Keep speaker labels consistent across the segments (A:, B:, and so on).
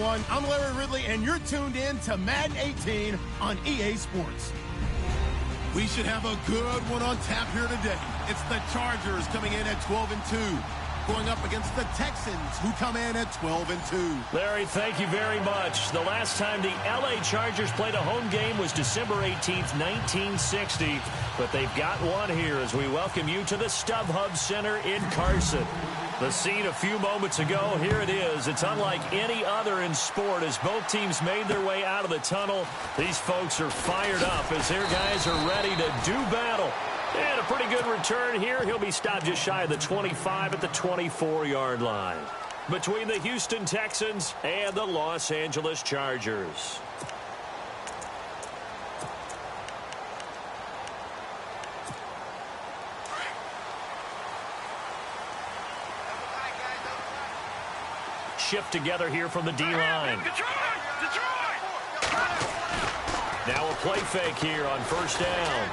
A: everyone. I'm Larry Ridley, and you're tuned in to Madden 18 on EA Sports.
B: We should have a good one on tap here today. It's the Chargers coming in at 12-2. Going up against the Texans, who come in at 12-2.
C: Larry, thank you very much. The last time the L.A. Chargers played a home game was December 18th, 1960. But they've got one here as we welcome you to the StubHub Center in Carson. The scene a few moments ago, here it is. It's unlike any other in sport as both teams made their way out of the tunnel. These folks are fired up as their guys are ready to do battle. And a pretty good return here. He'll be stopped just shy of the 25 at the 24-yard line. Between the Houston Texans and the Los Angeles Chargers. Shift together here from the D-line. Now a play fake here on first down.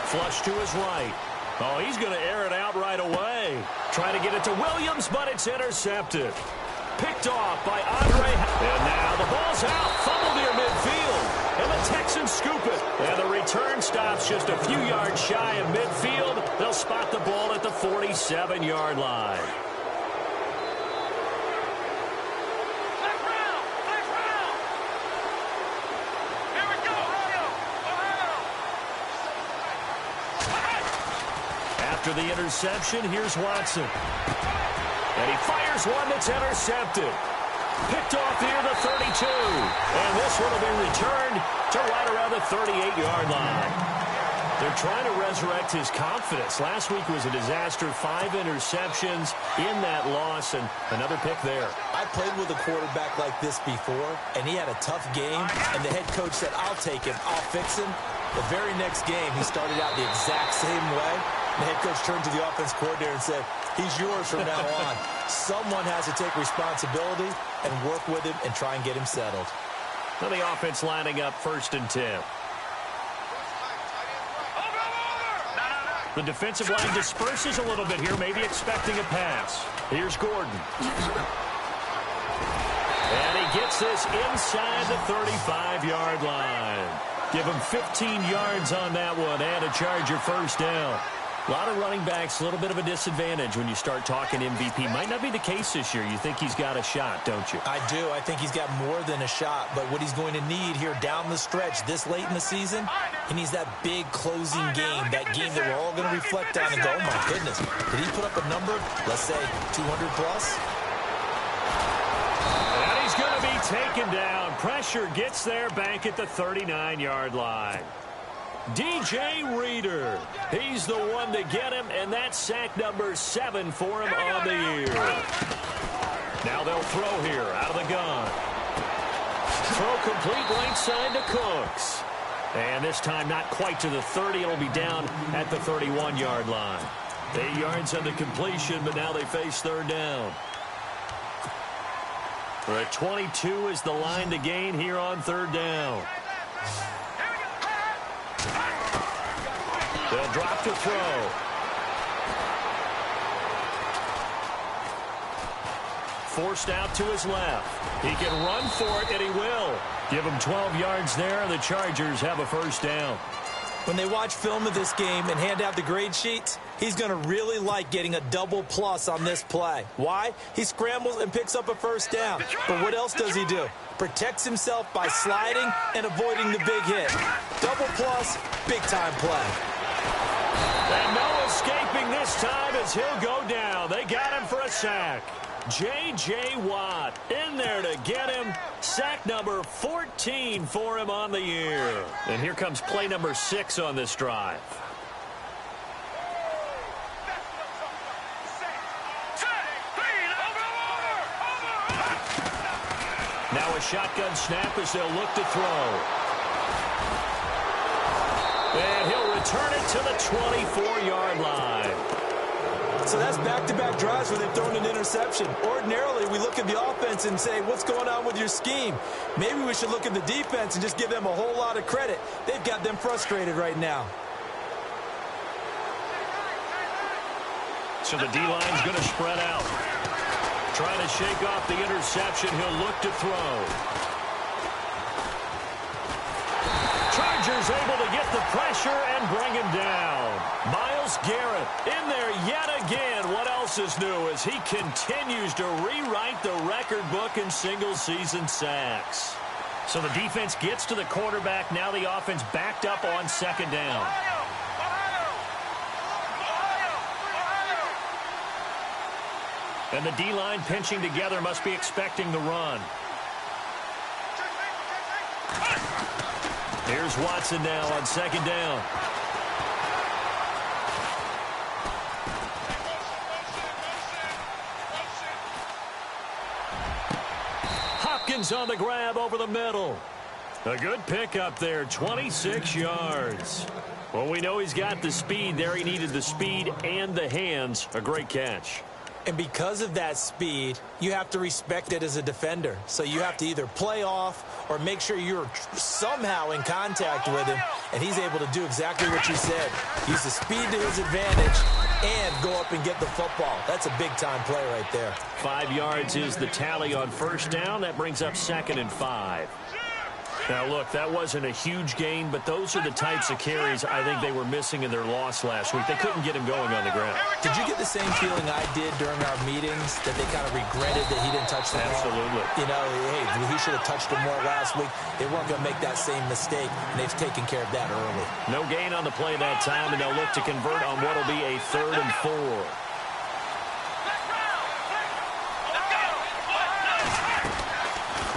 C: Flush to his right. Oh, he's going to air it out right away. Trying to get it to Williams, but it's intercepted. Picked off by Andre. And now the ball's out. Fumble near midfield. And the Texans scoop it. And the return stops just a few yards shy of midfield. They'll spot the ball at the 47-yard line. After the interception, here's Watson. And he fires one that's intercepted. Picked off near the 32. And this one will be returned to right around the 38-yard line. They're trying to resurrect his confidence. Last week was a disaster. 5 interceptions in that loss, and another pick there.
D: I played with a quarterback like this before, and he had a tough game, and the head coach said, I'll take him, I'll fix him. The very next game, he started out the exact same way. The head coach turned to the offense coordinator and said, he's yours from now on. Someone has to take responsibility and work with him and try and get him settled.
C: Now the offense lining up 1st and 10. The defensive line disperses a little bit here, maybe expecting a pass. Here's Gordon. And he gets this inside the 35-yard line. Give him 15 yards on that one and a Charger first down. A lot of running backs, a little bit of a disadvantage when you start talking MVP. Might not be the case this year. You think he's got a shot, don't you?
D: I do. I think he's got more than a shot. But what he's going to need here down the stretch this late in the season, he needs that big closing game, that game that we're all going to reflect on and go, oh, my goodness. Did he put up a number, let's say, 200-plus?
C: And he's going to be taken down. Pressure gets there back at the 39-yard line. DJ Reader, he's the one to get him, and that's sack number 7 for him on the year. Now they'll throw here out of the gun. Throw complete right side to Cooks. And this time not quite to the 30. It'll be down at the 31-yard line. 8 yards on the completion, but now they face 3rd down. For a 22 is the line to gain here on 3rd down. They'll drop to throw. Forced out to his left. He can run for it, and he will. Give him 12 yards there, and the Chargers have a first down.
D: When they watch film of this game and hand out the grade sheets, he's going to really like getting a double plus on this play. Why? He scrambles and picks up a first down. But what else does he do? Protects himself by sliding and avoiding the big hit. Double plus, big-time play.
C: And no escaping this time as he'll go down. They got him for a sack. J.J. Watt in there to get him. Sack number 14 for him on the year. And here comes play number 6 on this drive. Now a shotgun snap as they'll look to throw. And he'll return it to the 24-yard line.
D: So that's back-to-back drives where they've thrown an interception. Ordinarily, we look at the offense and say, what's going on with your scheme? Maybe we should look at the defense and just give them a whole lot of credit. They've got them frustrated right now.
C: So the D-line's going to spread out. Trying to shake off the interception. He'll look to throw. Chargers able to get the pressure and bring him down. Myles Garrett in there yet again. What else is new as he continues to rewrite the record book in single-season sacks. So the defense gets to the quarterback. Now the offense backed up on second down. And the D-line pinching together, must be expecting the run. Here's Watson now on second down. Hopkins on the grab over the middle. A good pickup there, 26 yards. Well, we know he's got the speed there. He needed the speed and the hands. A great catch.
D: And because of that speed, you have to respect it as a defender. So you have to either play off or make sure you're somehow in contact with him. And he's able to do exactly what you said. Use the speed to his advantage and go up and get the football. That's a big-time play right there.
C: 5 yards is the tally on first down. That brings up 2nd and 5. Now, look, that wasn't a huge gain, but those are the types of carries I think they were missing in their loss last week. They couldn't get him going on the ground.
D: Did you get the same feeling I did during our meetings, that they kind of regretted that he didn't touch the ball?
C: Absolutely.
D: You know, hey, he should have touched it more last week. They weren't going to make that same mistake, and they've taken care of that early.
C: No gain on the play that time, and they'll look to convert on what will be a 3rd and 4.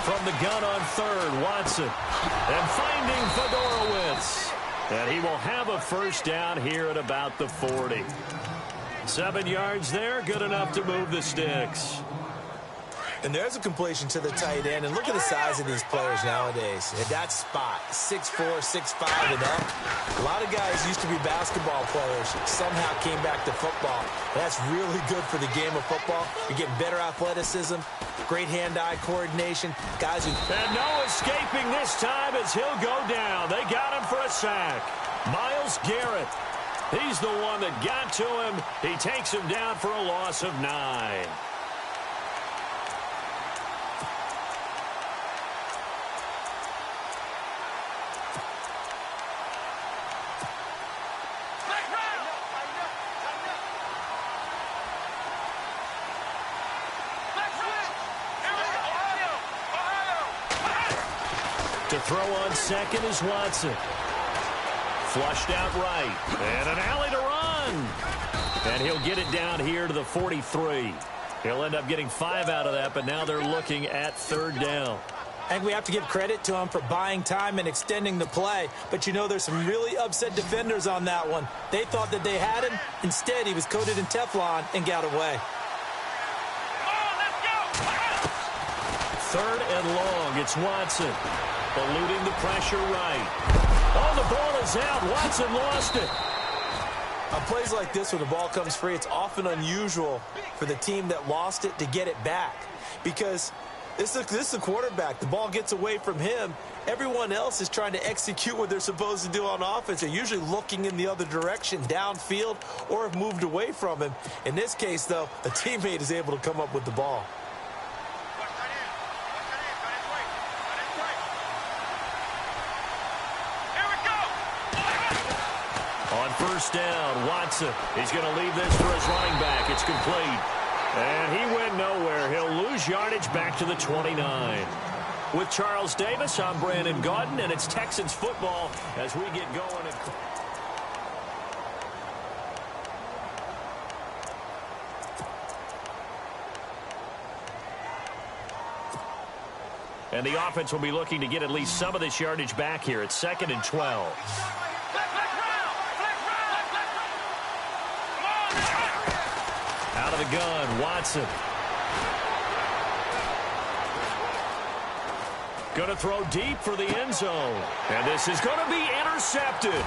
C: From the gun on 3rd, Watson. And finding Fedorowicz. And he will have a first down here at about the 40. 7 yards there, good enough to move the sticks.
D: And there's a completion to the tight end. And look at the size of these players nowadays. At that spot, 6'4", 6'5", and up. A lot of guys used to be basketball players, somehow came back to football. That's really good for the game of football. You're getting better athleticism, great hand-eye coordination. Guys who...
C: And no escaping this time as he'll go down. They got him for a sack. Myles Garrett. He's the one that got to him. He takes him down for a loss of 9. To throw on second is Watson. Flushed out right. And an alley to run. And he'll get it down here to the 43. He'll end up getting 5 out of that, but now they're looking at 3rd down.
D: I think we have to give credit to him for buying time and extending the play. But, you know, there's some really upset defenders on that one. They thought that they had him. Instead, he was coated in Teflon and got away.
C: 3rd and long. It's Watson. Eluding the pressure right. Oh, the ball is out. Watson lost it.
D: On plays like this where the ball comes free, it's often unusual for the team that lost it to get it back. Because this is a quarterback. The ball gets away from him. Everyone else is trying to execute what they're supposed to do on offense. They're usually looking in the other direction, downfield, or have moved away from him. In this case, though, a teammate is able to come up with the ball.
C: First down, Watson. He's going to leave this for his running back. It's complete. And he went nowhere. He'll lose yardage back to the 29. With Charles Davis, I'm Brandon Gaudin, and it's Texans football as we get going. And the offense will be looking to get at least some of this yardage back here. It's 2nd and 12. Out of the gun, Watson. Going to throw deep for the end zone. And this is going to be intercepted.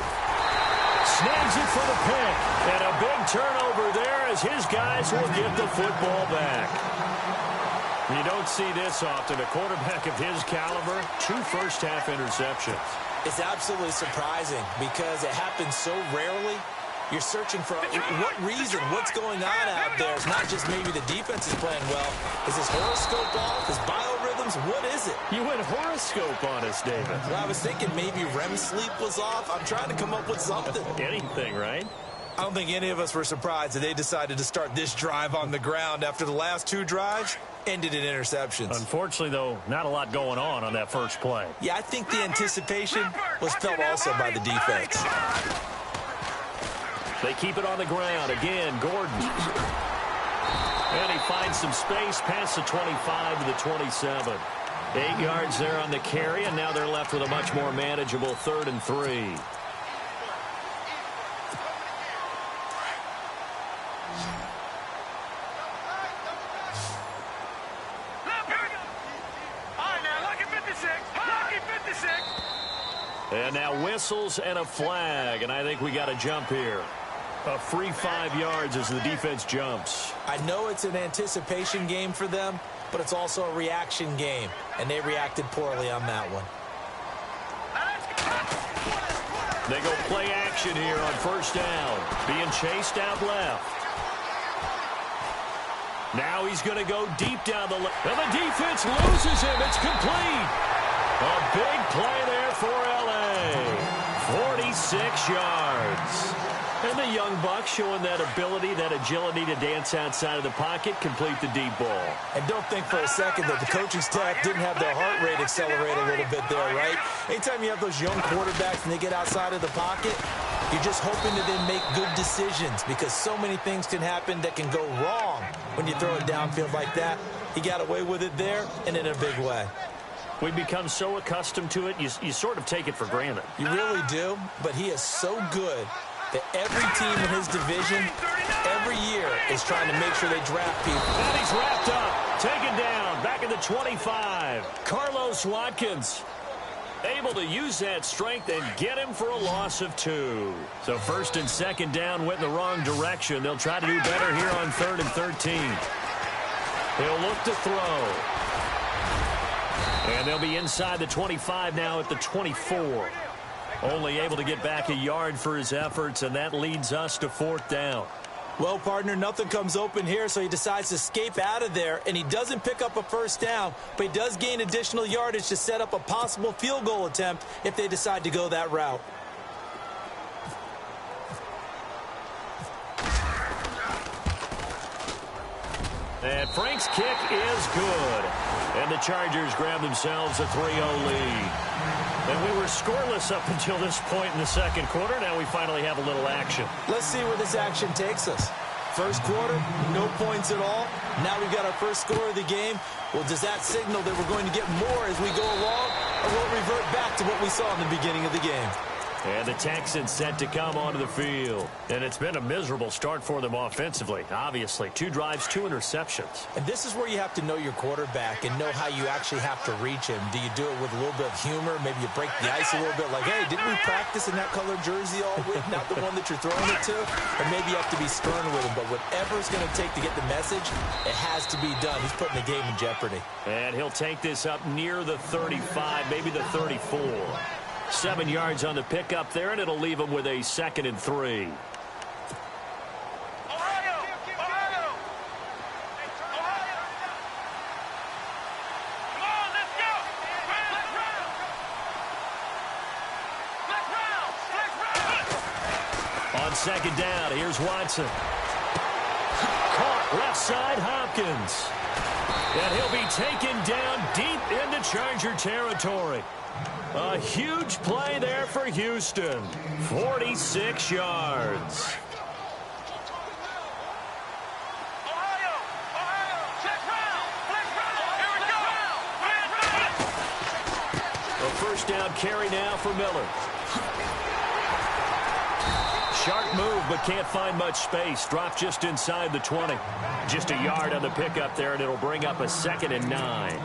C: Snags it for the pick. And a big turnover there as his guys will get the football back. You don't see this often. A quarterback of his caliber, 2 first-half interceptions.
D: It's absolutely surprising because it happens so rarely. You're searching for what reason, what's going on out there. It's not just maybe the defense is playing well. Is his horoscope off? His biorhythms? What is it?
C: You went horoscope on us, David.
D: Well, I was thinking maybe REM sleep was off. I'm trying to come up with something.
C: Anything, right?
D: I don't think any of us were surprised that they decided to start this drive on the ground after the last 2 drives ended in interceptions.
C: Unfortunately, though, not a lot going on that first play.
D: Yeah, I think the anticipation was felt also by the defense.
C: They keep it on the ground. Again, Gordon. And he finds some space past the 25 to the 27. 8 yards there on the carry, and now they're left with a much more manageable 3rd and 3. And now whistles and a flag, and I think we got a jump here. A free 5 yards as the defense jumps.
D: I know it's an anticipation game for them, but it's also a reaction game, and they reacted poorly on that one.
C: They go play action here on 1st down, being chased out left. Now he's going to go deep down the left. And the defense loses him. It's complete. A big play there for L.A. 46 yards. And the young buck showing that ability, that agility to dance outside of the pocket, complete the deep ball.
D: And don't think for a second that the coaching staff didn't have their heart rate accelerate a little bit there, right? Anytime you have those young quarterbacks and they get outside of the pocket, you're just hoping that they make good decisions because so many things can happen that can go wrong when you throw it downfield like that. He got away with it there and in a big way.
C: We've become so accustomed to it, you sort of take it for granted.
D: You really do, but he is so good that every team in his division, every year, is trying to make sure they draft people.
C: And he's wrapped up, taken down, back at the 25. Carlos Watkins able to use that strength and get him for a loss of 2. So 1st and 2nd down went in the wrong direction. They'll try to do better here on 3rd and 13. He'll look to throw. And they'll be inside the 25 now at the 24. Only able to get back a yard for his efforts, and that leads us to 4th down.
D: Well, partner, nothing comes open here, so he decides to escape out of there, and he doesn't pick up a 1st down, but he does gain additional yardage to set up a possible field goal attempt if they decide to go that route.
C: And Frank's kick is good. And the Chargers grab themselves a 3-0 lead. And we were scoreless up until this point in the 2nd quarter. Now we finally have a little action.
D: Let's see where this action takes us. 1st quarter, no points at all. Now we've got our first score of the game. Well, does that signal that we're going to get more as we go along, or will it revert back to what we saw in the beginning of the game?
C: And the Texans set to come onto the field. And it's been a miserable start for them offensively. Obviously, 2 drives, 2 interceptions.
D: And this is where you have to know your quarterback and know how you actually have to reach him. Do you do it with a little bit of humor? Maybe you break the ice a little bit like, hey, didn't we practice in that colored jersey all week? Not the one that you're throwing it to? Or maybe you have to be stern with him. But whatever it's going to take to get the message, it has to be done. He's putting the game in jeopardy.
C: And he'll take this up near the 35, maybe the 34. 7 yards on the pickup there, and it'll leave him with a 2nd and 3. On 2nd down, here's Watson. Caught left side, Hopkins. And he'll be taken down deep into Charger territory. A huge play there for Houston. 46 yards. A 1st down carry now for Miller. Sharp move, but can't find much space. Dropped just inside the 20. Just a yard on the pickup there, and it'll bring up a 2nd and 9.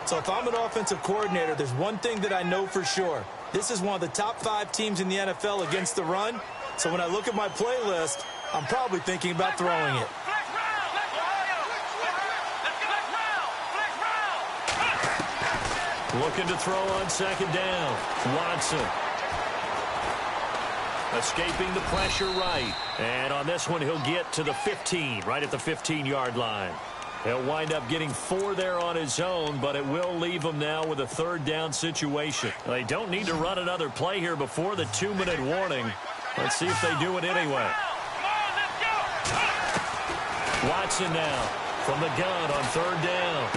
D: So if I'm an offensive coordinator, there's one thing that I know for sure. This is one of the top 5 teams in the NFL against the run. So when I look at my playlist, I'm probably thinking about throwing it.
C: Looking to throw on 2nd down. Watson. Escaping the pressure right. And on this one, he'll get to the 15, right at the 15-yard line. He'll wind up getting 4 there on his own, but it will leave him now with a third down situation. They don't need to run another play here before the 2-minute warning. Let's see if they do it anyway. Watson now from the gun on third down.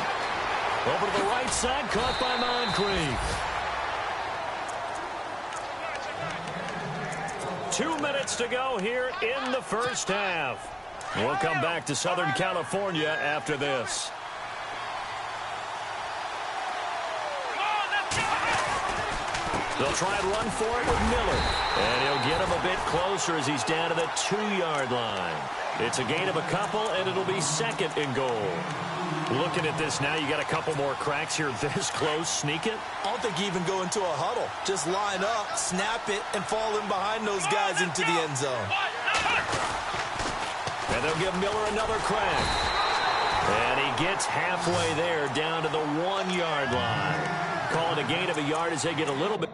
C: Over to the right side, caught by Moncrief. 2 minutes to go here in the first half. We'll come back to Southern California after this. They'll try and run for it with Miller. And he'll get him a bit closer as he's down to the 2-yard line. It's a gain of a couple, and it'll be second and goal. Looking at this now, you got a couple more cracks here this close. Sneak it?
D: I don't think you even go into a huddle. Just line up, snap it, and fall in behind those guys into the end zone.
C: And they'll give Miller another crack. And he gets halfway there down to the 1-yard line. Call it a gain of a yard as they get a little bit.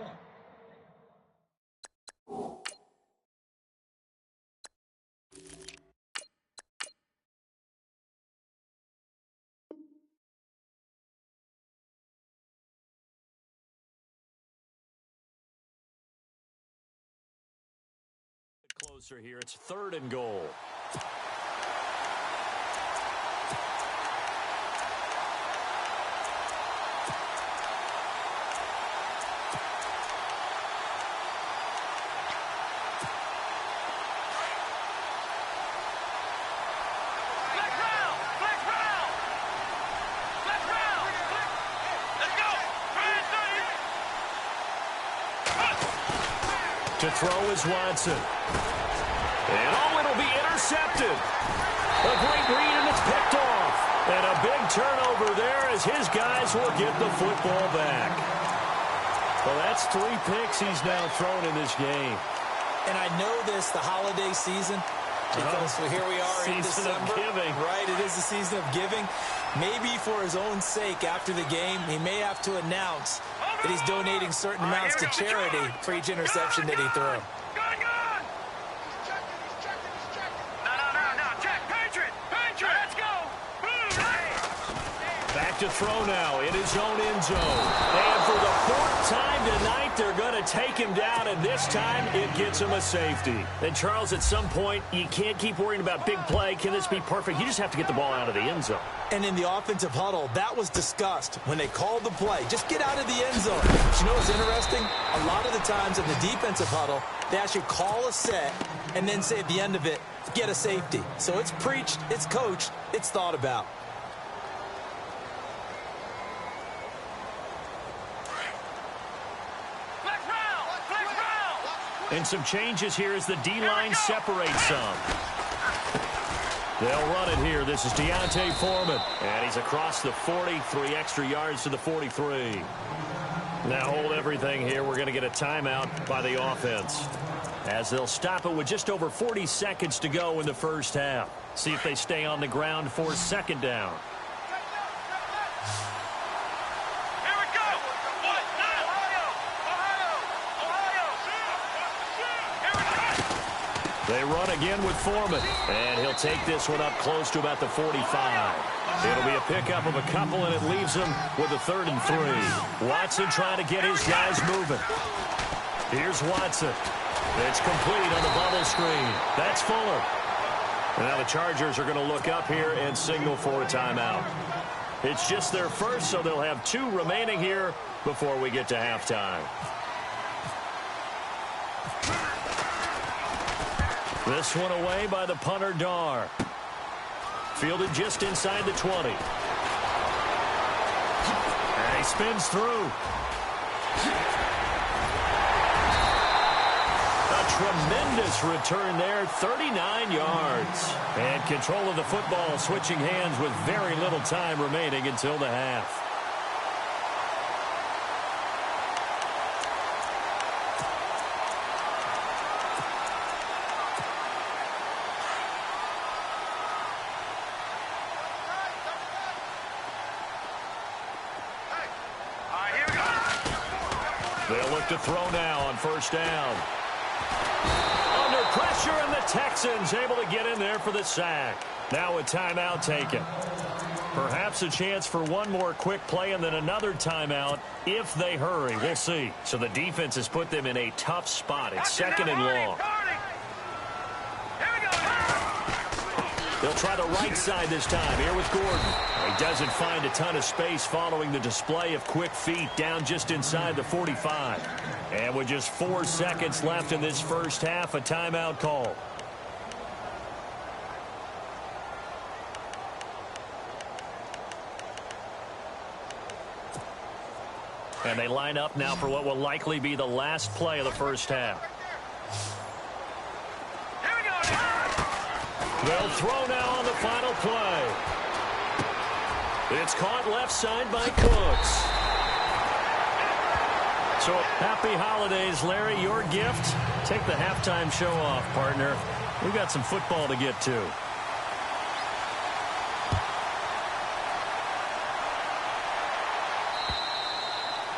C: Closer here. It's third and goal. To throw is Watson. And it'll be intercepted. A great read, and it's picked off. And a big turnover there as his guys will get the football back. Well, that's 3 picks he's now thrown in this game.
D: And I know this, the holiday season, because here we are in December.
C: Season of giving.
D: Right, it is the season of giving. Maybe for his own sake after the game, he may have to announce that he's donating certain amounts to charity for each interception that he threw.
C: Back to throw now in his own end zone. And for the 4th time tonight, they're going to take him down, and this time it gets him a safety. And, Charles, at some point, you can't keep worrying about big play. Can this be perfect? You just have to get the ball out of the end zone.
D: And in the offensive huddle, that was discussed when they called the play. Just get out of the end zone. But you know what's interesting? A lot of the times in the defensive huddle, they actually call a set and then say at the end of it, get a safety. So it's preached, it's coached, it's thought about.
C: And some changes here as the D-line separates some. They'll run it here. This is Deontay Foreman. And he's across the 40, 3 extra yards to the 43. Now hold everything here. We're going to get a timeout by the offense, as they'll stop it with just over 40 seconds to go in the first half. See if they stay on the ground for second down. They run again with Foreman, and he'll take this one up close to about the 45. It'll be a pickup of a couple, and it leaves him with a 3rd and 3. Watson trying to get his guys moving. Here's Watson. It's complete on the bubble screen. That's Fuller. And now the Chargers are going to look up here and signal for a timeout. It's just their first, so they'll have 2 remaining here before we get to halftime. This one away by the punter, Dar. Fielded just inside the 20. And he spins through. A tremendous return there, 39 yards. And control of the football, switching hands with very little time remaining until the half. They'll look to throw now on first down. Pressure, and the Texans able to get in there for the sack. Now a timeout taken. Perhaps a chance for one more quick play and then another timeout if they hurry. We'll see. So the defense has put them in a tough spot. It's second and long. They'll try the right side this time. Here with Gordon. He doesn't find a ton of space following the display of quick feet down just inside the 45. And with just 4 seconds left in this first half, a timeout call. And they line up now for what will likely be the last play of the first half. They'll throw now on the final play. It's caught left side by Cooks. So happy holidays, Larry. Your gift? Take the halftime show off, partner. We've got some football to get to.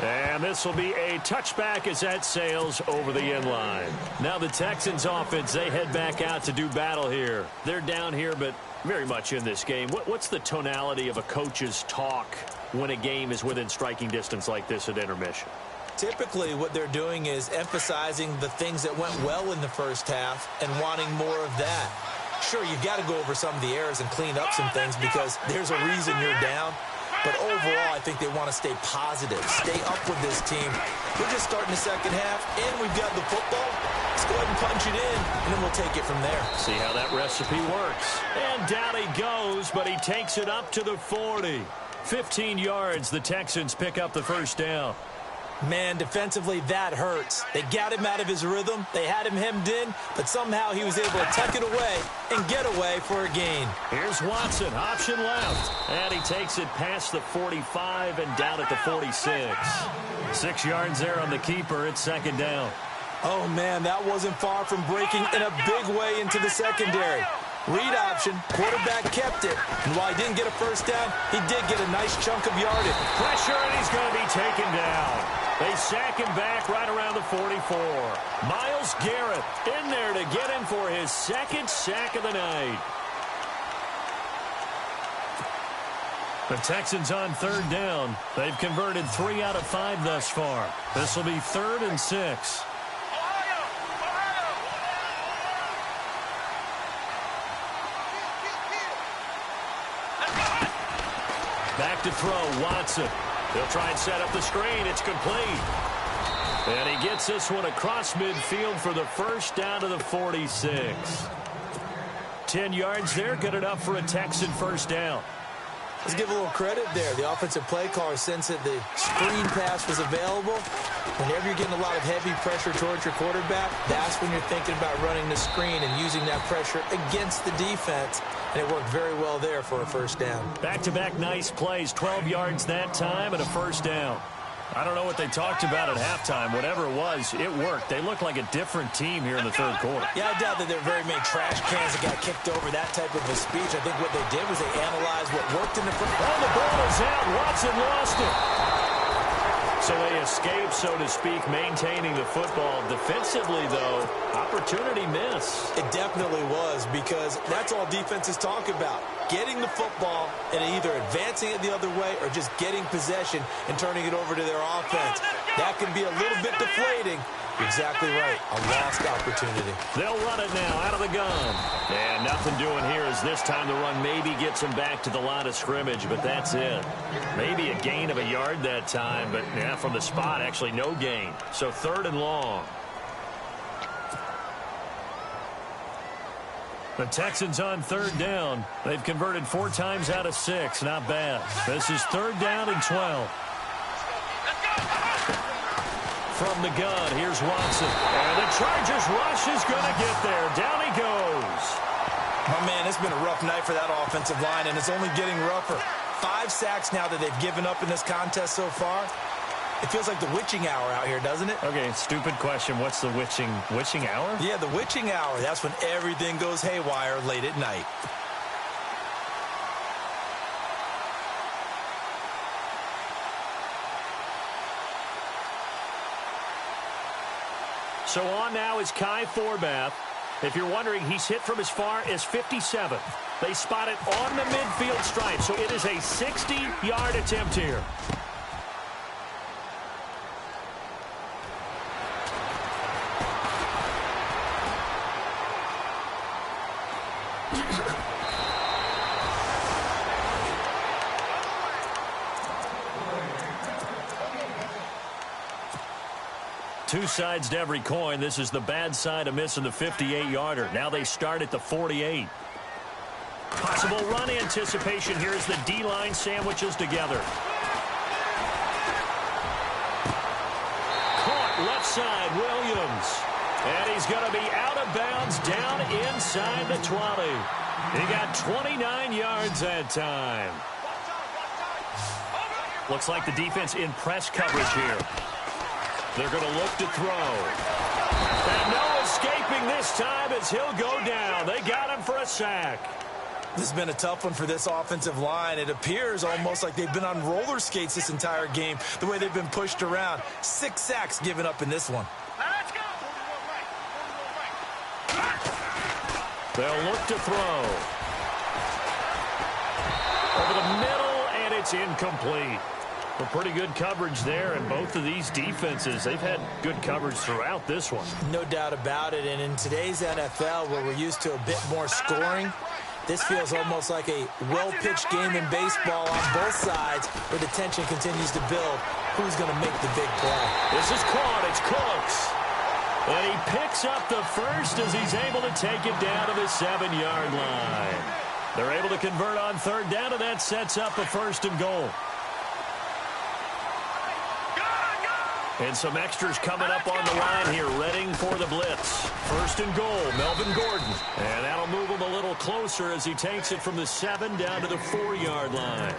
C: And this will be a touchback as that sails over the end line. Now the Texans offense, they head back out to do battle here. They're down here, but very much in this game. What's the tonality of a coach's talk when a game is within striking distance like this at intermission?
D: Typically, what they're doing is emphasizing the things that went well in the first half and wanting more of that. Sure, you've got to go over some of the errors and clean up some things because there's a reason you're down. But overall, I think they want to stay positive, stay up with this team. We're just starting the second half, and we've got the football. Let's go ahead and punch it in, and then we'll take it from there.
C: See how that recipe works. And down he goes, but he takes it up to the 40. 15 yards, the Texans pick up the first down.
D: Man, defensively, that hurts. They got him out of his rhythm. They had him hemmed in, but somehow he was able to tuck it away and get away for a gain.
C: Here's Watson, option left. And he takes it past the 45 and down at the 46. 6 yards there on the keeper. It's second down.
D: Oh, man, that wasn't far from breaking in a big way into the secondary. Read option, quarterback kept it, and while he didn't get a first down, he did get a nice chunk of yardage.
C: Pressure, and he's going to be taken down. They sack him back right around the 44. Myles Garrett in there to get him for his second sack of the night. The Texans on third down. They've converted 3 out of 5 thus far. This will be 3rd and 6. Back to throw, Watson. He'll try and set up the screen. It's complete. And he gets this one across midfield for the first down to the 46. 10 yards there, good enough for a Texan first down.
D: Let's give a little credit there. The offensive play caller sensed that the screen pass was available. Whenever you're getting a lot of heavy pressure towards your quarterback, that's when you're thinking about running the screen and using that pressure against the defense. And it worked very well there for a first down.
C: Back-to-back nice plays, 12 yards that time and a first down. I don't know what they talked about at halftime. Whatever it was, it worked. They look like a different team here in the third quarter.
D: Yeah, I doubt that there were very many trash cans that got kicked over, that type of a speech. I think what they did was they analyzed what worked in the front.
C: Oh, the ball is out. Watson lost it. So they escape, so to speak, maintaining the football. Defensively, though, opportunity miss.
D: It definitely was, because that's all defenses talk about. Getting the football and either advancing it the other way or just getting possession and turning it over to their offense. That can be a little bit deflating. You're exactly right. A lost opportunity.
C: They'll run it now out of the gun. And nothing doing here as this time the run maybe gets them back to the line of scrimmage, but that's it. Maybe a gain of a yard that time, but yeah, from the spot, actually no gain. So 3rd and long. The Texans on 3rd down. They've converted 4 times out of 6. Not bad. This is 3rd down and 12. From the gun, here's Watson. And the Chargers rush is going to get there. Down he goes.
D: Oh, man, it's been a rough night for that offensive line, and it's only getting rougher. 5 sacks now that they've given up in this contest so far. It feels like the witching hour out here, doesn't it?
C: Okay, stupid question. What's the witching hour?
D: Yeah, the witching hour. That's when everything goes haywire late at night.
C: So on now is Kai Forbath. If you're wondering, he's hit from as far as 57. They spot it on the midfield stripe, so it is a 60-yard attempt here. Two sides to every coin. This is the bad side of missing the 58-yarder. Now they start at the 48. Possible run anticipation here as the D-line sandwiches together. Caught left side, Williams. And he's going to be out of bounds down inside the 20. He got 29 yards that time. Looks like the defense in press coverage here. They're going to look to throw. And no escaping this time as he'll go down. They got him for a sack.
D: This has been a tough one for this offensive line. It appears almost like they've been on roller skates this entire game, the way they've been pushed around. 6 sacks given up in this one.
E: Let's go.
C: They'll look to throw. Over the middle, and it's incomplete. Well, pretty good coverage there, and both of these defenses, they've had good coverage throughout this one.
D: No doubt about it, and in today's NFL, where we're used to a bit more scoring, this feels almost like a well-pitched game in baseball on both sides, where the tension continues to build. Who's going to make the big play?
C: This is caught. It's Cooks. And he picks up the first as he's able to take it down to the 7-yard line. They're able to convert on third down, and that sets up a 1st and goal. And some extras coming up on the line here, readying for the blitz. 1st and goal, Melvin Gordon. And that'll move him a little closer as he takes it from the 7 down to the 4-yard line.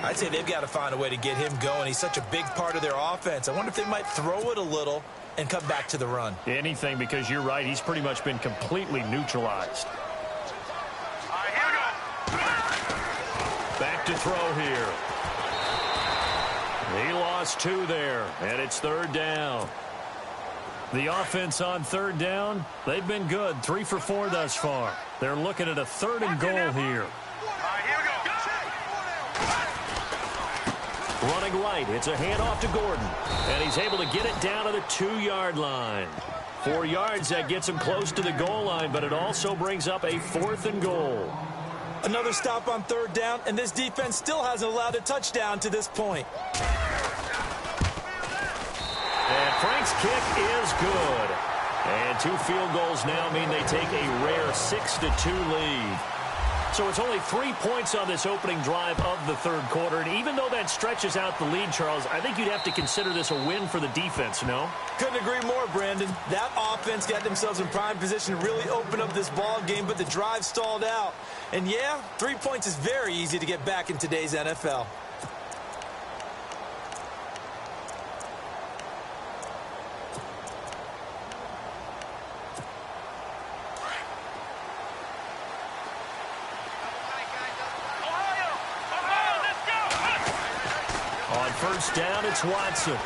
D: I'd say they've got to find a way to get him going. He's such a big part of their offense. I wonder if they might throw it a little and come back to the run.
C: Anything, because you're right, he's pretty much been completely neutralized.
E: All right, here we go.
C: Back to throw here. He lost 2 there, and it's 3rd down. The offense on 3rd down, they've been good. 3 for 4 thus far. They're looking at a 3rd and goal here.
E: All right, here we go.
C: Running right, it's a handoff to Gordon, and he's able to get it down to the 2-yard line. 4 yards, that gets him close to the goal line, but it also brings up a 4th and goal.
D: Another stop on 3rd down, and this defense still hasn't allowed a touchdown to this point.
C: And Frank's kick is good. And 2 field goals now mean they take a rare 6-2 lead. So it's only 3 points on this opening drive of the 3rd quarter. And even though that stretches out the lead, Charles, I think you'd have to consider this a win for the defense, no?
D: Couldn't agree more, Brandon. That offense got themselves in prime position to really open up this ball game, but the drive stalled out. And yeah, 3 points is very easy to get back in today's NFL.
C: On 1st down, it's Watson.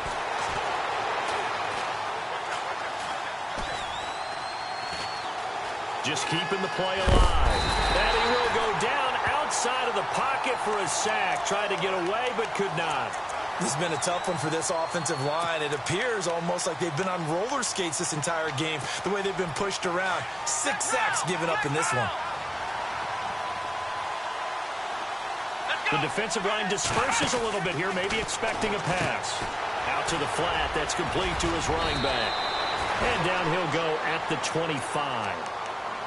C: Just keeping the play alive. And he will go down outside of the pocket for a sack. Tried to get away, but could not.
D: This has been a tough one for this offensive line. It appears almost like they've been on roller skates this entire game, the way they've been pushed around. 6 sacks given up in this one.
C: The defensive line disperses a little bit here, maybe expecting a pass. Out to the flat, that's complete to his running back. And down he'll go at the 25.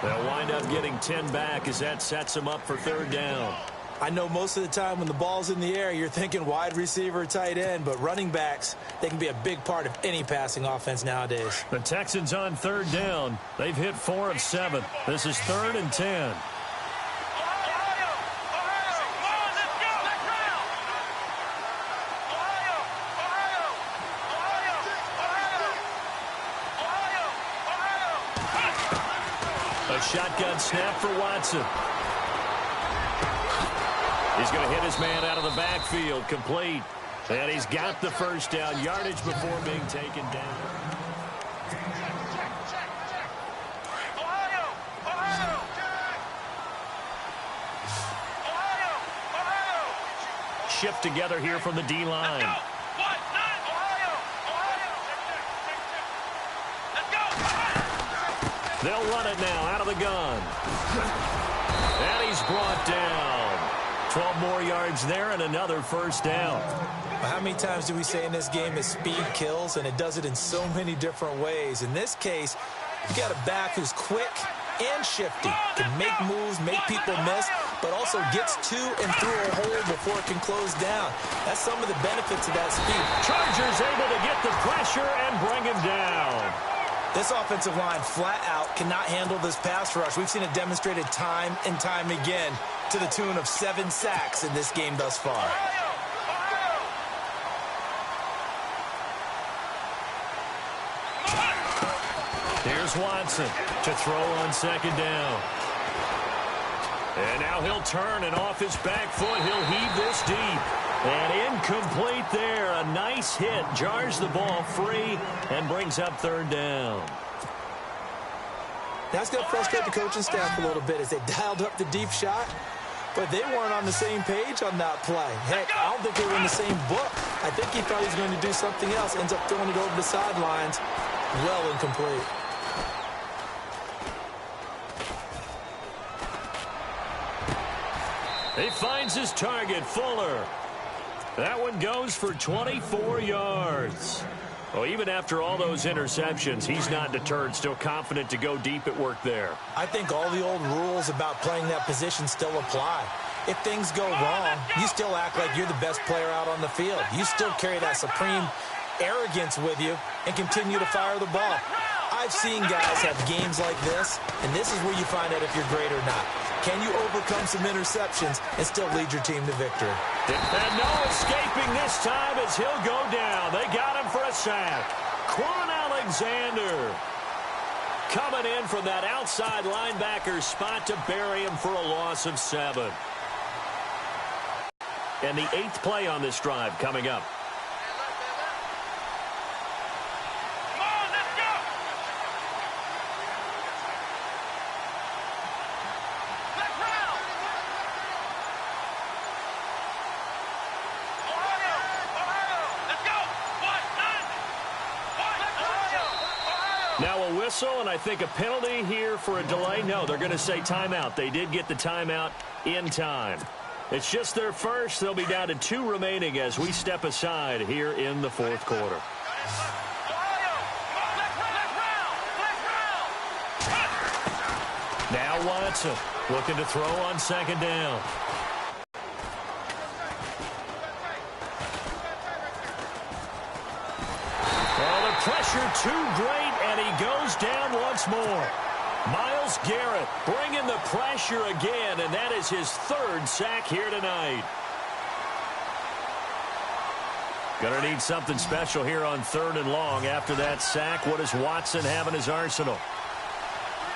C: They'll wind up getting 10 back as that sets him up for 3rd down.
D: I know most of the time when the ball's in the air, you're thinking wide receiver, tight end, but running backs, they can be a big part of any passing offense nowadays.
C: The Texans on 3rd down. They've hit 4 of 7. This is 3rd and 10. A shotgun snap for Watson. He's going to hit his man out of the backfield, complete. And he's got the 1st down, yardage before being taken down. shift together here from the D-line. They'll run it now out of the gun. And he's brought down. 12 more yards there and another first down.
D: How many times do we say in this game that speed kills, and it does it in so many different ways? In this case, you got a back who's quick and shifty, can make moves, make people miss, but also gets to and through a hole before it can close down. That's some of the benefits of that speed.
C: Chargers able to get the pressure and bring him down.
D: This offensive line flat out cannot handle this pass rush. We've seen it demonstrated time and time again to the tune of 7 sacks in this game thus far.
C: Here's Watson to throw on second down. And now he'll turn, and off his back foot, he'll heave this deep. And incomplete there. A nice hit. Jars the ball free and brings up third down.
D: That's going to frustrate the coaching staff a little bit as they dialed up the deep shot, but they weren't on the same page on that play. Heck, I don't think they were in the same book. I think he thought he was going to do something else. Ends up throwing it over the sidelines. Well incomplete.
C: He finds his target, Fuller. That one goes for 24 yards. Well, even after all those interceptions, he's not deterred, still confident to go deep at work there.
D: I think all the old rules about playing that position still apply. If things go wrong, you still act like you're the best player out on the field. You still carry that supreme arrogance with you and continue to fire the ball. I've seen guys have games like this, and this is where you find out if you're great or not. Can you overcome some interceptions and still lead your team to victory?
C: And no escaping this time as he'll go down. They got him for a sack. Quan Alexander coming in from that outside linebacker spot to bury him for a loss of 7. And the 8th play on this drive coming up. Now a whistle, and I think a penalty here for a delay. No, they're going to say timeout. They did get the timeout in time. It's just their first. They'll be down to 2 remaining as we step aside here in the 4th quarter. Now Watson looking to throw on second down. Pressure too great, and he goes down once more. Myles Garrett bringing the pressure again, and that is his 3rd sack here tonight. Gonna need something special here on 3rd and long after that sack. What does Watson have in his arsenal?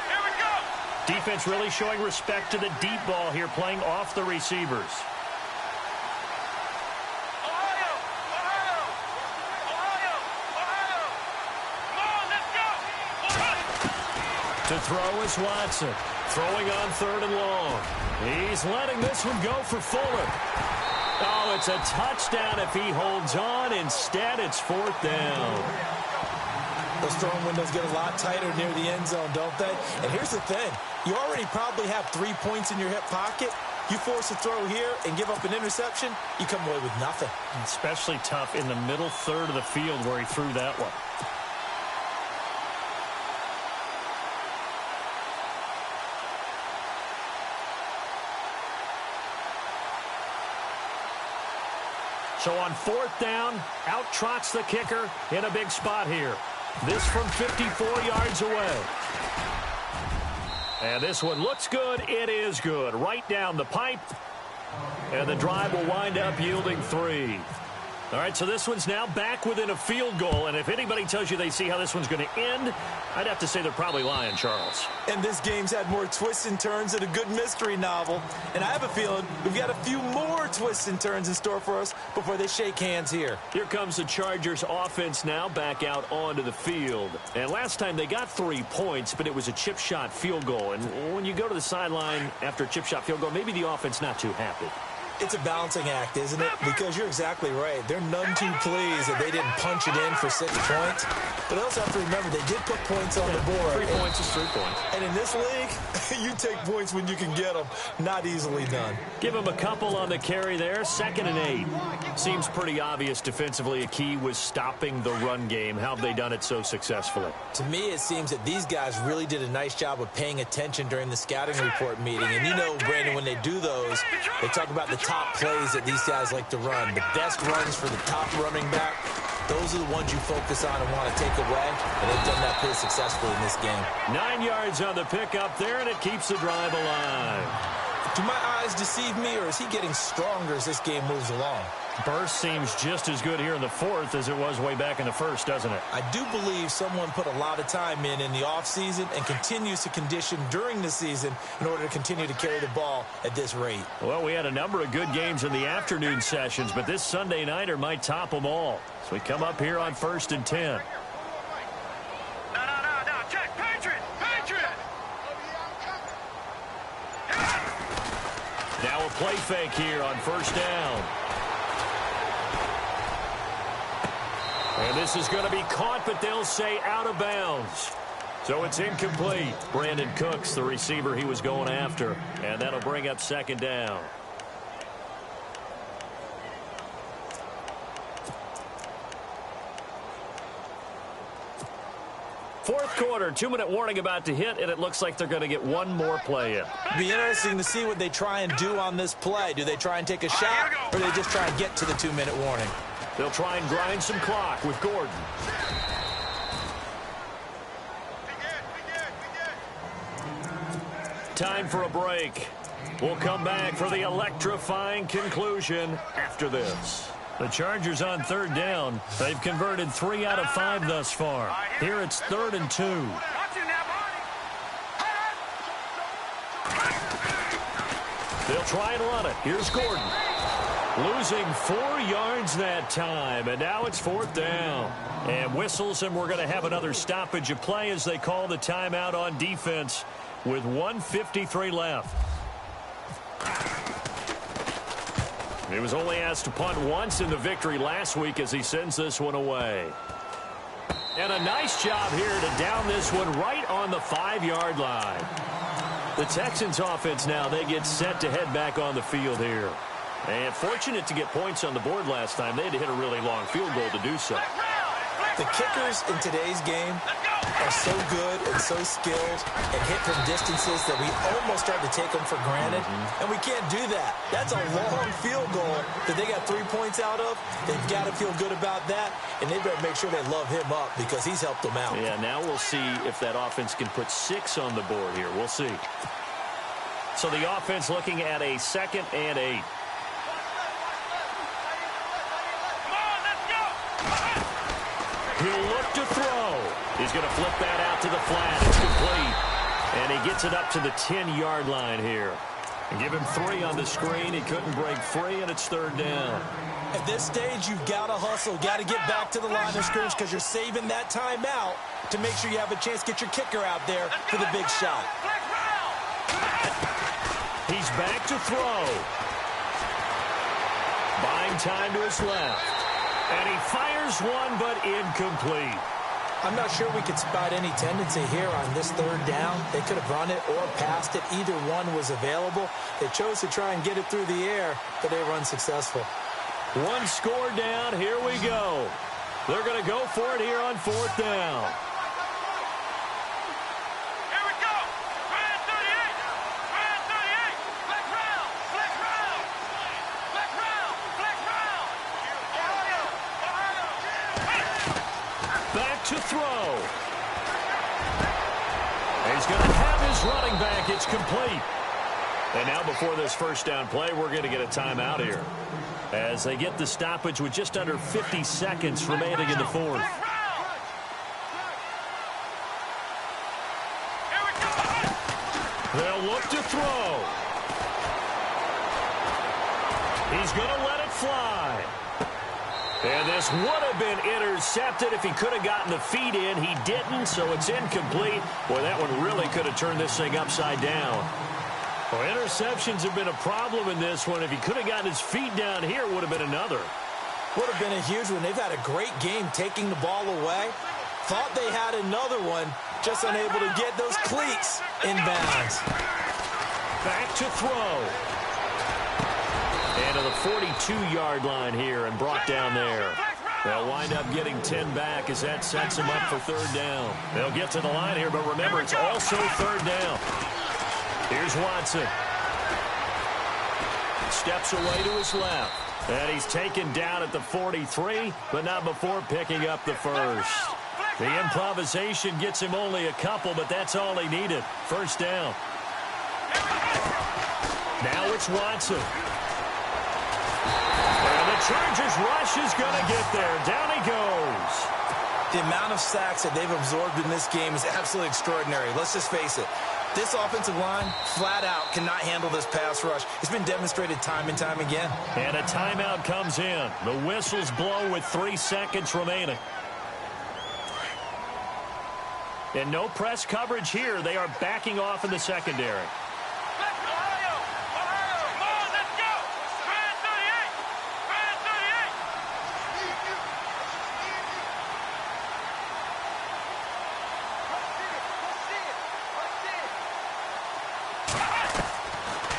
E: Here we go.
C: Defense really showing respect to the deep ball here, playing off the receivers. To throw is Watson. Throwing on 3rd and long. He's letting this one go for Fuller. Oh, it's a touchdown if he holds on. Instead, it's 4th down.
D: Those throwing windows get a lot tighter near the end zone, don't they? And here's the thing. You already probably have 3 points in your hip pocket. You force a throw here and give up an interception, you come away with nothing.
C: Especially tough in the middle 3rd of the field where he threw that one. So on 4th down, out trots the kicker in a big spot here. This from 54 yards away. And this one looks good. It is good. Right down the pipe. And the drive will wind up yielding 3. All right, so this one's now back within a field goal. And if anybody tells you they see how this one's going to end, I'd have to say they're probably lying, Charles.
D: And this game's had more twists and turns than a good mystery novel. And I have a feeling we've got a few more twists and turns in store for us before they shake hands here.
C: Here comes the Chargers offense now back out onto the field. And last time they got 3 points, but it was a chip shot field goal. And when you go to the sideline after a chip shot field goal, maybe the offense not too happy.
D: It's a balancing act, isn't it? Because you're exactly right. They're none too pleased that they didn't punch it in for 6 points. But I also have to remember they did put points on the board.
C: 3 points is 3 points.
D: And in this league, you take points when you can get them. Not easily done.
C: Give him a couple on the carry there. 2nd and 8. Seems pretty obvious defensively a key was stopping the run game. How have they done it so successfully?
D: To me, it seems that these guys really did a nice job of paying attention during the scouting report meeting. And you know, Brandon, when they do those, they talk about the top plays that these guys like to run. The best runs for the top running back, those are the ones you focus on and want to take away. And they've done that pretty successfully in this game.
C: 9 yards on the pickup there, and it keeps the drive alive.
D: Do my eyes deceive me, or is he getting stronger as this game moves along?
C: Burst seems just as good here in the 4th as it was way back in the 1st, doesn't it?
D: I do believe someone put a lot of time in the offseason and continues to condition during the season in order to continue to carry the ball at this rate.
C: Well, we had a number of good games in the afternoon sessions, but this Sunday nighter might top them all. So we come up here on 1st and 10.
E: No, check, Patriot!
C: Now a play fake here on 1st down. And this is going to be caught, but they'll say out of bounds. So it's incomplete. Brandon Cooks, the receiver he was going after. And that'll bring up 2nd down. Fourth quarter, 2-minute warning about to hit, and it looks like they're going to get one more play in.
D: It'll be interesting to see what they try and do on this play. Do they try and take a shot, or do they just try and get to the 2-minute warning?
C: They'll try and grind some clock with Gordon. Time for a break. We'll come back for the electrifying conclusion after this. The Chargers on 3rd down. They've converted 3 out of 5 thus far. Here it's 3rd and 2. They'll try and run it. Here's Gordon. Losing 4 yards that time, and now it's 4th down. And whistles, and we're going to have another stoppage of play as they call the timeout on defense with 1:53 left. He was only asked to punt once in the victory last week as he sends this one away. And a nice job here to down this one right on the 5-yard line. The Texans offense now, they get set to head back on the field here. And fortunate to get points on the board last time. They had to hit a really long field goal to do so.
D: The kickers in today's game are so good and so skilled and hit from distances that we almost start to take them for granted. And we can't do that. That's a long field goal that they got 3 points out of. They've got to feel good about that, and they better make sure they love him up because he's helped them out.
C: Yeah, now we'll see if that offense can put 6 on the board here. We'll see. So the offense looking at a 2nd and 8. He'll look to throw. He's going to flip that out to the flat. It's complete. And he gets it up to the 10-yard line here. And give him 3 on the screen. He couldn't break free, and it's 3rd down.
D: At this stage, you've got to hustle, got to get back to the line of scrimmage because you're saving that timeout to make sure you have a chance to get your kicker out there for the big shot.
C: He's back to throw. Buying time to his left. And he fires one, but incomplete.
D: I'm not sure we could spot any tendency here on this 3rd down. They could have run it or passed it. Either one was available. They chose to try and get it through the air, but they were unsuccessful.
C: One score down. Here we go. They're going to go for it here on 4th down. To throw. And he's going to have his running back. It's complete. And now before this 1st down play, we're going to get a timeout here as they get the stoppage with just under 50 seconds remaining in the 4th. They'll look to throw. He's going to let it fly. And this would have been intercepted if he could have gotten the feet in. He didn't, so it's incomplete. Boy, that one really could have turned this thing upside down. Well, interceptions have been a problem in this one. If he could have gotten his feet down here, it would have been another.
D: Would have been a huge one. They've had a great game taking the ball away. Thought they had another one, just unable to get those cleats in bounds.
C: Back to throw. And to the 42-yard line here and brought down there. They'll wind up getting 10 back as that sets them up for third down. They'll get to the line here, but remember, it's also third down. Here's Watson. Steps away to his left. And he's taken down at the 43, but not before picking up the first. The improvisation gets him only a couple, but that's all he needed. First down. Now it's Watson. And the Chargers rush is going to get there. Down he goes.
D: The amount of sacks that they've absorbed in this game is absolutely extraordinary. Let's just face it. This offensive line, flat out, cannot handle this pass rush. It's been demonstrated time and time again.
C: And a timeout comes in. The whistles blow with 3 seconds remaining. And no press coverage here. They are backing off in the secondary.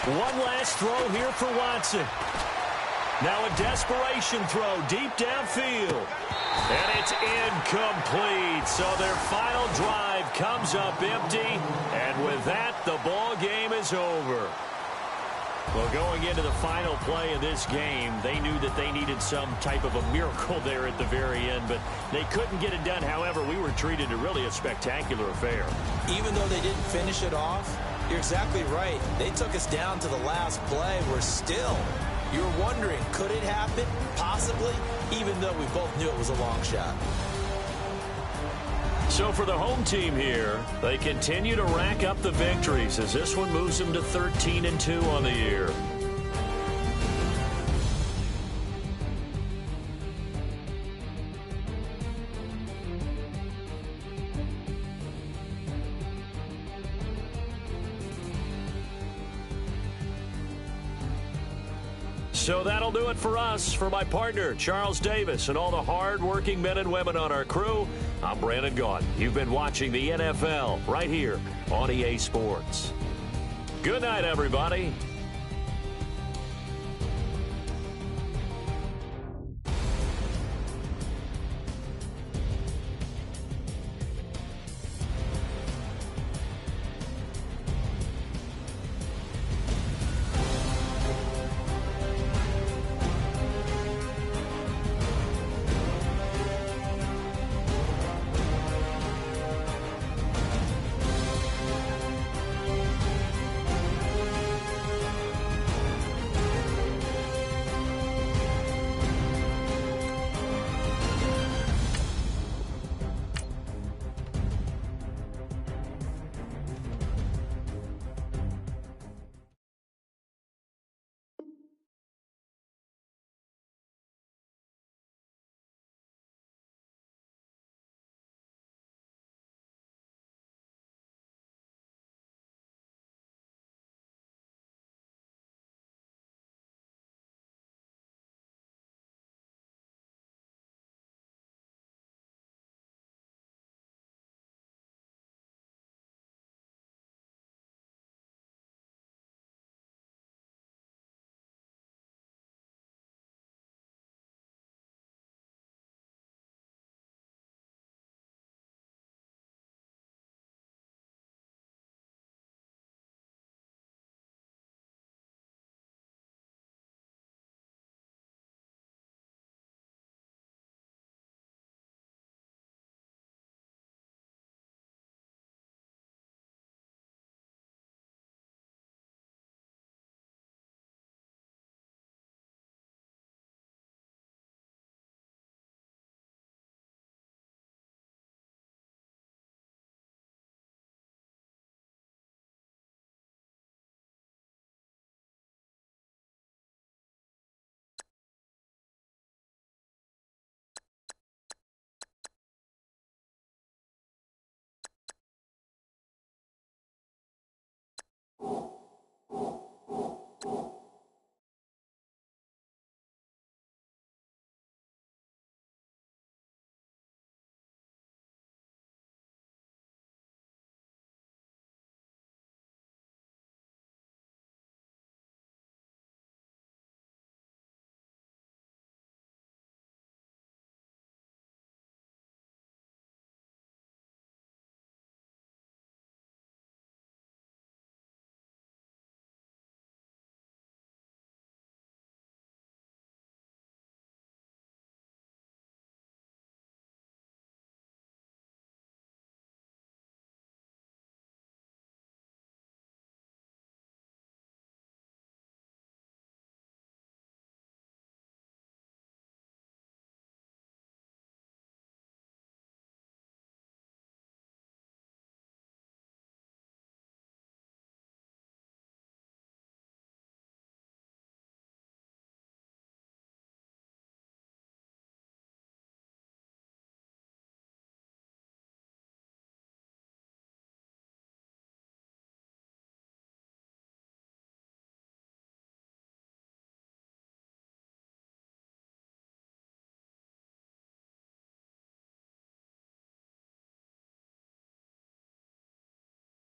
C: One last throw here for Watson. Now a desperation throw deep downfield. And it's incomplete. So their final drive comes up empty. And with that, the ball game is over. Well, going into the final play of this game, they knew that they needed some type of a miracle there at the very end, but they couldn't get it done. However, we were treated to really a spectacular affair.
D: Even though they didn't finish it off, you're exactly right. They took us down to the last play. We're still, you're wondering, could it happen? Possibly, even though we both knew it was a long shot.
C: So for the home team here, they continue to rack up the victories as this one moves them to 13-2 on the year. So that'll do it for us. For my partner, Charles Davis, and all the hard-working men and women on our crew, I'm Brandon Gaudin. You've been watching the NFL right here on EA Sports. Good night, everybody.